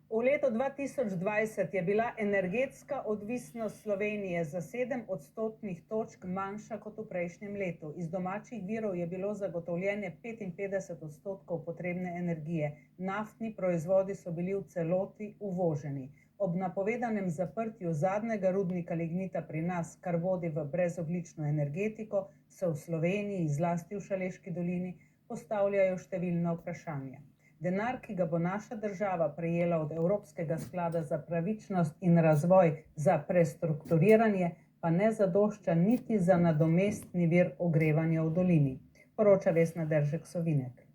V letu 2020 je bila energetska odvisnost Slovenije za 7 odstotnih točk manjša kot v prejšnjem letu. Iz domačih virov je bilo zagotovljene 55 odstotkov potrebne energije. Naftni proizvodi so bili v celoti uvoženi. Ob napovedanem zaprtju zadnjega rudnika lignita pri nas, kar vodi v brezogljično energetiko, se v Sloveniji, zlasti v Šaleški dolini, postavljajo številna vprašanja. Denar, ki ga bo naša država prejela od Evropskega sklada za pravičnost in razvoj za prestrukturiranje, pa ne zadošča niti za nadomestni vir ogrevanja v dolini, poroča Vesna Deržek-Sovinek.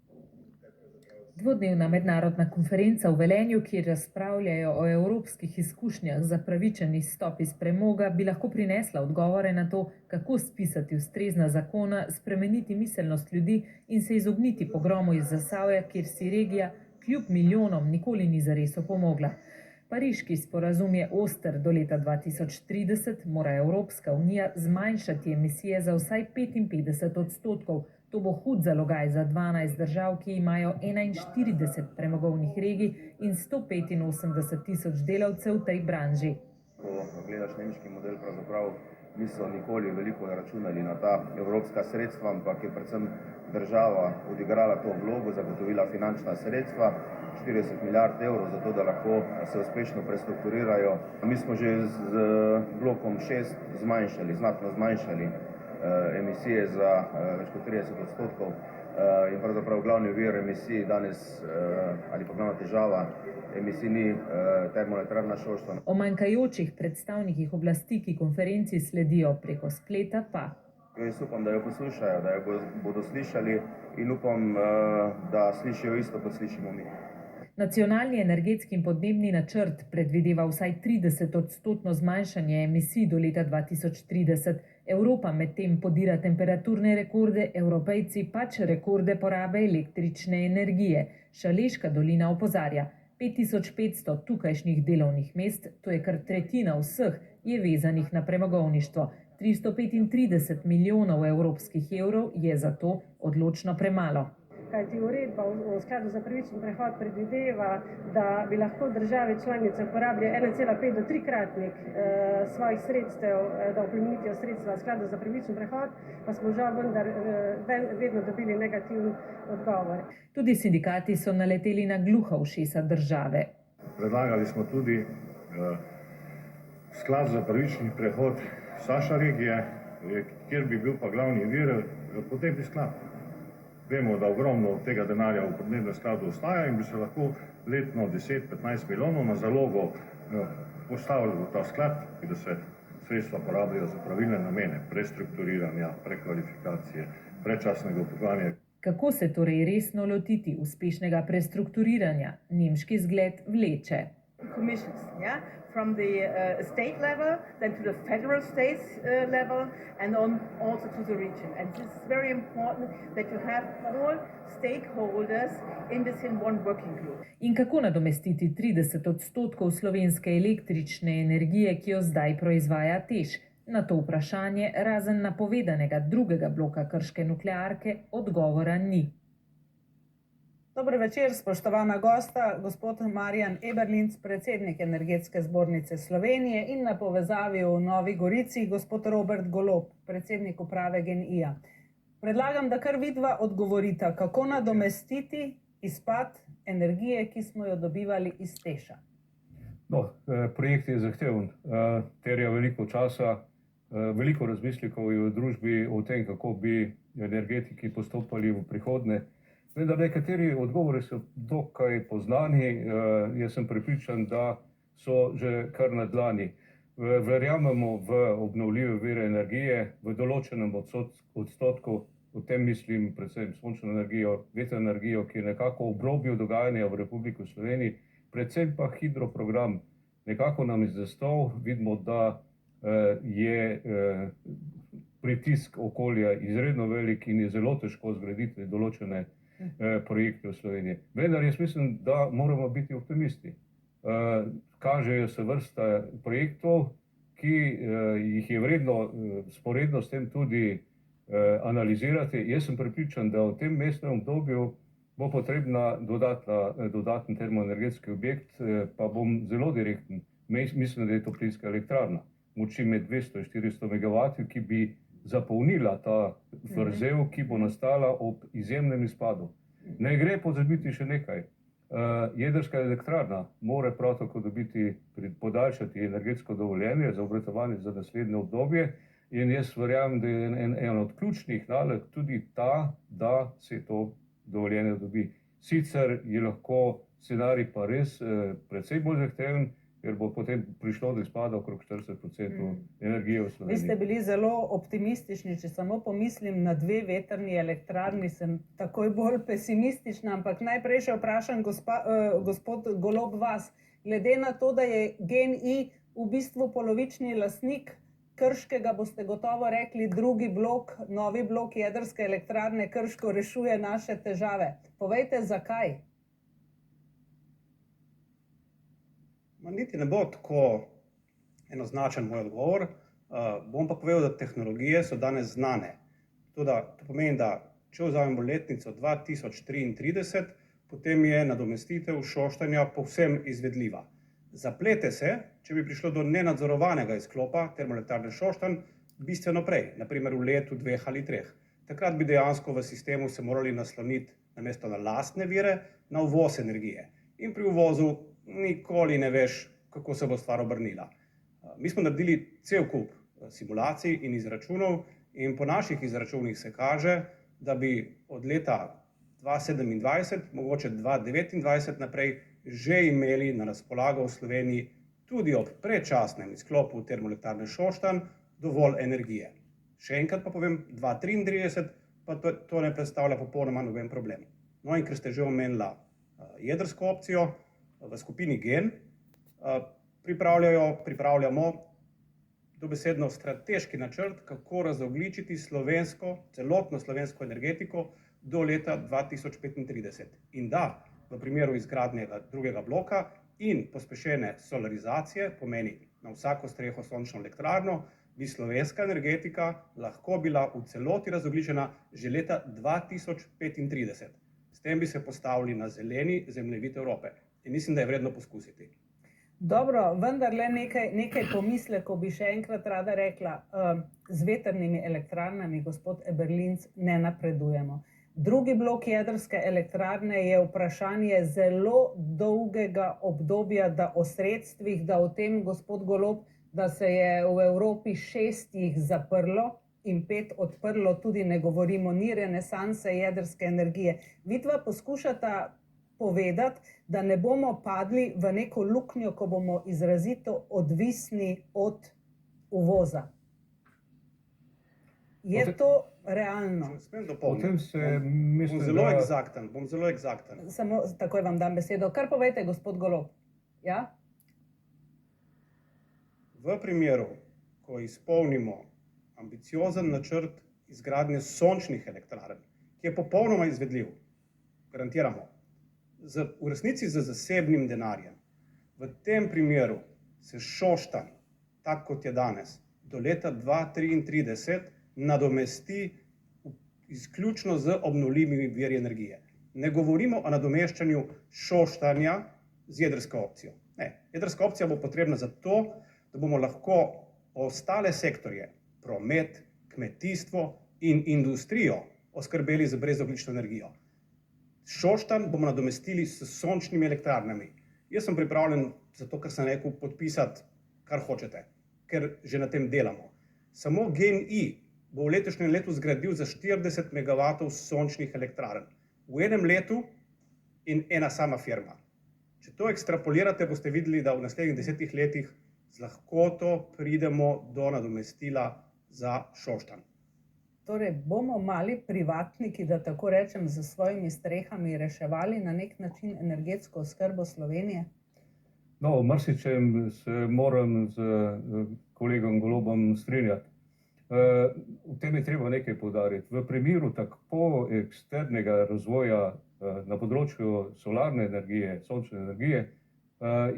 Dvodnevna mednarodna konferenca v Velenju, kjer razpravljajo o evropskih izkušnjah za pravičen izstop iz premoga, bi lahko prinesla odgovore na to, kako spisati ustrezna zakona, spremeniti miselnost ljudi in se izogniti pogromu iz Zasavja, kjer si regija kljub milijonom nikoli ni zares opomogla. Pariški sporazum je oster. Do leta 2030 mora Evropska unija zmanjšati emisije za vsaj 55 odstotkov. To bo hud zalogaj za 12 držav, ki imajo 41 premogovnih regij in 185 tisoč delavcev v tej branži. Ko gledaš nemški model, pravzaprav niso nikoli veliko računali na ta evropska sredstva, ampak je predvsem država odigrala to vlogo, zagotovila finančna sredstva, 40 milijard evrov, zato da lahko se uspešno prestrukturirajo. Mi smo že z blokom 6 znatno zmanjšali emisije za več kot 30 odstotkov in pravzaprav glavni vir emisij danes ali pa glavna težava emisij ni termoelektrarna Šoštanj. O manjkajočih predstavnikih oblasti, ki konferenci sledijo preko spleta, pa. Jaz upam, da jo poslušajo, da jo bodo slišali in upam, da slišijo isto, kot slišimo mi. Nacionalni energetski in podnebni načrt predvideva vsaj 30-odstotno zmanjšanje emisij do leta 2030. Evropa medtem podira temperaturne rekorde, Evropejci pač rekorde porabe električne energije. Šaleška dolina opozarja, 5500 tukajšnjih delovnih mest, to je kar tretjina vseh, je vezanih na premogovništvo. 335 milijonov evropskih evrov je zato odločno premalo. Kajti uredba v skladu za pravičen prehod predvideva, da bi lahko države članice uporabljale 1,5 do 3-kratnik svojih sredstev, da oplemenitijo sredstva v skladu za pravičen prehod, pa smo žal vendar vedno dobili negativen odgovor. Tudi sindikati so naleteli na gluha ušesa države. Predlagali smo tudi sklad za pravični prehod Saša regije, kjer bi bil pa glavni vir podnebni sklad. Vemo, da ogromno tega denarja v podnebnem skladu ostaja in bi se lahko letno 10-15 milijonov na zalogo postavili v ta sklad, da se sredstva porabljajo za pravilne namene, prestrukturiranja, prekvalifikacije, predčasnega upokojevanja. Kako se torej resno lotiti uspešnega prestrukturiranja? Nemški zgled vleče. From the state level, then to the federal states level, and on also to the region. And this is very important that you have all stakeholders in this in one working group. In kako nadomestiti 30 odstotkov slovenske električne energije, ki jo zdaj proizvaja TEŠ? Na to vprašanje, razen napovedanega drugega bloka krške nuklearke, odgovora ni. Dober večer, spoštovana gosta, gospod Marjan Eberlinc, predsednik Energetske zbornice Slovenije, in na povezavi v Novi Gorici gospod Robert Golob, predsednik uprave GEN-I-ja. Predlagam, da kar vidva odgovorita, kako nadomestiti izpad energije, ki smo jo dobivali iz TEŠ-a. Projekt je zahteven, terja veliko časa, veliko razmislekov je v družbi o tem, kako bi energetiki postopali v prihodnje. Vendar nekateri odgovori so dokaj poznani, jaz sem prepričan, da so že kar na dlani. Verjamemo v obnovljive vire energije, v določenem odstotku, v tem mislim predvsem sončno energijo, vetrno energijo, ki je nekako v obrobju dogajanja v Republiki Sloveniji, predvsem pa hidroprogram. Nekako nam je zastal, vidimo, da je pritisk okolja izredno velik in je zelo težko zgraditi določene projekte v Sloveniji. Vendar jaz mislim, da moramo biti optimisti. Kažejo se vrsta projektov, ki jih je vredno sporedno s tem tudi analizirati. Jaz sem prepričan, da v tem mestnem obdobju bo potrebna dodaten termoenergetski objekt, pa bom zelo direkten. Mislim, da je to plinska elektrarna, moči med 200 in 400 MW, ki bi zapolnila ta vrzel, ki bo nastala ob izjemnem izpadu. Ne gre pozabiti še nekaj. Jedrska elektrarna mora prav tako podaljšati energetsko dovoljenje za obratovanje za naslednje obdobje in jaz verjamem, da je ena od ključnih nalog tudi ta, da se to dovoljenje dobi. Sicer je lahko scenarij pa res precej bolj zahteven, ker bo potem prišlo do izpada okrog 40% energije v Sloveniji. Vi ste bili zelo optimistični, če samo pomislim na 2 vetrni elektrarni, sem takoj bolj pesimistična, ampak najprej še vprašam gospod Golob vas, glede na to, da je GEN-I v bistvu polovični lastnik Krškega, boste gotovo rekli, drugi blok, novi blok jedrske elektrarne Krško rešuje naše težave. Povejte, zakaj? Niti ne bo tako enoznačen moj odgovor. Bom pa povedal, da tehnologije so danes znane. To pomeni, da če vzamemo letnico 2033, potem je nadomestitev Šoštanja povsem izvedljiva. Zaplete se, če bi prišlo do nenadzorovanega izklopa termoelektrarne Šoštanj bistveno prej, naprimer v letu 2 ali 3. Takrat bi dejansko v sistemu se morali nasloniti namesto na lastne vire, na uvoz energije. In pri uvozu nikoli ne veš, kako se bo stvar obrnila. Mi smo naredili cel kup simulacij in izračunov in po naših izračunih se kaže, da bi od leta 2027, mogoče 2029 naprej, že imeli na razpolago v Sloveniji tudi ob predčasnem izklopu termoelektrarne Šoštanj dovolj energije. Še enkrat pa povem, 2033 pa to ne predstavlja popolnoma noben problem. No in ker ste že omenila jedrsko opcijo, v skupini GEN pripravljamo dobesedno strateški načrt, kako razogljičiti celotno slovensko energetiko do leta 2035. In da, v primeru izgradnje drugega bloka in pospešene solarizacije, pomeni na vsako streho sončno elektrarno, bi slovenska energetika lahko bila v celoti razogljičena že leta 2035. S tem bi se postavili na zeleni zemljevid Evrope. In mislim, da je vredno poskusiti. Dobro, vendarle nekaj pomislekov bi še enkrat rada rekla. Z vetrnimi elektrarnami, gospod Eberlinc, ne napredujemo. Drugi blok jedrske elektrarne je vprašanje zelo dolgega obdobja, da o sredstvih, da o tem, gospod Golob, da se je v Evropi 6 jih zaprlo in 5 odprlo, tudi ne govorimo, ni renesanse jedrske energije. Vidva poskušata povedati, da ne bomo padli v neko luknjo, ko bomo izrazito odvisni od uvoza. Je to realno? Smem dopolniti? Bom zelo eksakten. Samo takoj vam dam besedo. Kar povejte, gospod Golob. Ja? V primeru, ko izpolnimo ambiciozen načrt izgradnje sončnih elektrarn, ki je popolnoma izvedljiv, garantiramo, v resnici z zasebnim denarjem. V tem primeru se Šoštanj, tak kot je danes, do leta 2033 nadomesti izključno z obnovljivimi viri energije. Ne govorimo o nadomeščanju Šoštanja z jedrsko opcijo. Ne, jedrska opcija bo potrebna zato, da bomo lahko ostale sektorje, promet, kmetijstvo in industrijo oskrbeli z brezogljično energijo. Šoštanj bomo nadomestili s sončnimi elektrarnami. Jaz sem pripravljen, zato ker sem rekel, podpisati, kar hočete, ker že na tem delamo. Samo GEN-I bo v letošnjem letu zgradil za 40 MW sončnih elektrarn. V enem letu in ena sama firma. Če to ekstrapolirate, boste videli, da v naslednjih 10 letih z lahkoto pridemo do nadomestila za Šoštanj. Torej, bomo mali privatniki, da tako rečem, z svojimi strehami reševali na nek način energetsko oskrbo Slovenije? No, marsičem se moram z kolegom Golobom strinjati. V tem je treba nekaj poudariti. V primeru tako eksternega razvoja na področju solarne energije, sončne energije,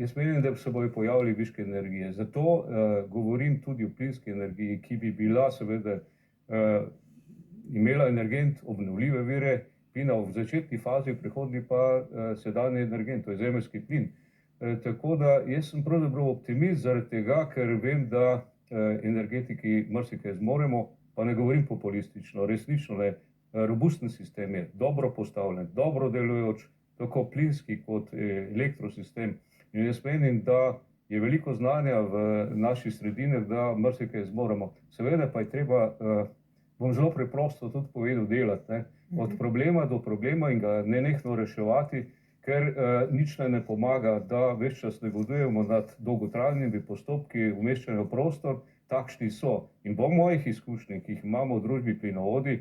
jaz menim, da se bodo pojavili viške energije. Zato govorim tudi o plinski energiji, ki bi bila seveda imela energent, obnovljive vire, plina v začetni fazi, v prihodnji pa sedanji energent, to je zemeljski plin. Tako da jaz sem pravzaprav optimist zaradi tega, ker vem, da energetiki marsikaj zmoremo, pa ne govorim populistično, resnično ne. Robusten sistem je, dobro postavljen, dobro delujoč, tako plinski kot elektrosistem. In jaz menim, da je veliko znanja v naših sredinah, da marsikaj zmoremo. Seveda pa je treba, bom zelo preprosto tudi povedal, delati, ne? Od problema do problema in ga nenehno reševati, ker nič ne pomaga, da ves čas negodujemo nad dolgotrajnimi postopki umeščanja v prostor, takšni so. In po mojih izkušnjah, ki jih imamo v družbi Plinovodi,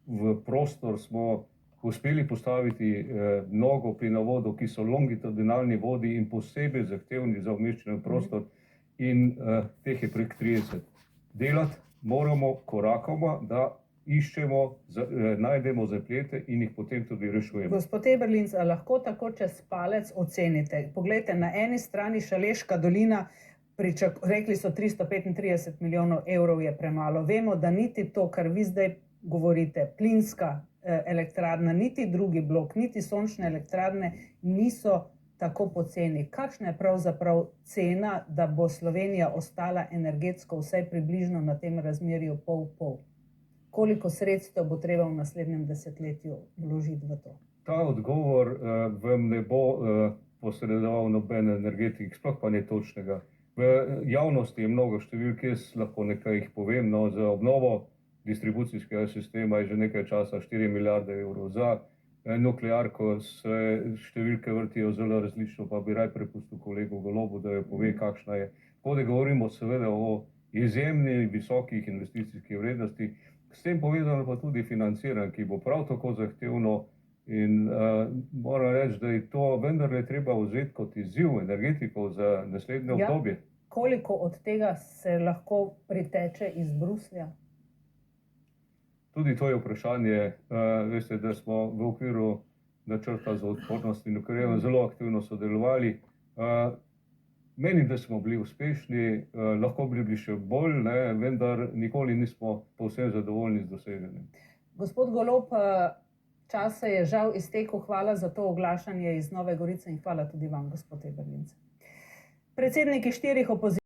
v prostor smo uspeli postaviti mnogo plinovodov, ki so longitudinalni vodi in posebej zahtevni za umeščanje v prostor, in teh je prek 30. Delati moramo korakoma, da iščemo, najdemo zaplete in jih potem tudi rešujemo. Gospod Eberlinc, a lahko tako čez palec ocenite? Poglejte, na eni strani Šaleška dolina, rekli so 335 milijonov evrov je premalo. Vemo, da niti to, kar vi zdaj govorite, plinska elektrarna, niti drugi blok, niti sončne elektrarne niso tako poceni. Kakšna je pravzaprav cena, da bo Slovenija ostala energetsko vsaj približno na tem razmerju pol-pol? Koliko sredstev bo treba v naslednjem desetletju vložiti v to? Ta odgovor vam ne bo posredoval noben energetik, sploh pa ne točnega. V javnosti je mnogo številk, jaz lahko nekaj jih povem, no, za obnovo distribucijskega sistema je že nekaj časa 4 milijarde evrov, za nuklearko se številke vrtijo zelo različno, pa bi raj prepustil kolegu Golobu, da jo pove, kakšna je. Tako da govorimo seveda o izjemni visokih investicijskih vrednosti, s tem povezano pa tudi financiranje, ki bo prav tako zahtevno, in moram reči, da je to vendarle treba vzeti kot izziv energetikov za naslednje obdobje. Koliko od tega se lahko priteče iz Bruslja? Tudi to je vprašanje. Veste, da smo v okviru načrta za odpornost in okrevanje zelo aktivno sodelovali. Menim, da smo bili uspešni, lahko bi bili še bolj, ne, vendar nikoli nismo povsem zadovoljni z doseženim. Gospod Golob, čas se je žal iztekel. Hvala za to oglašanje iz Nove Gorice in hvala tudi vam, gospod Eberlinc. Predsedniki 4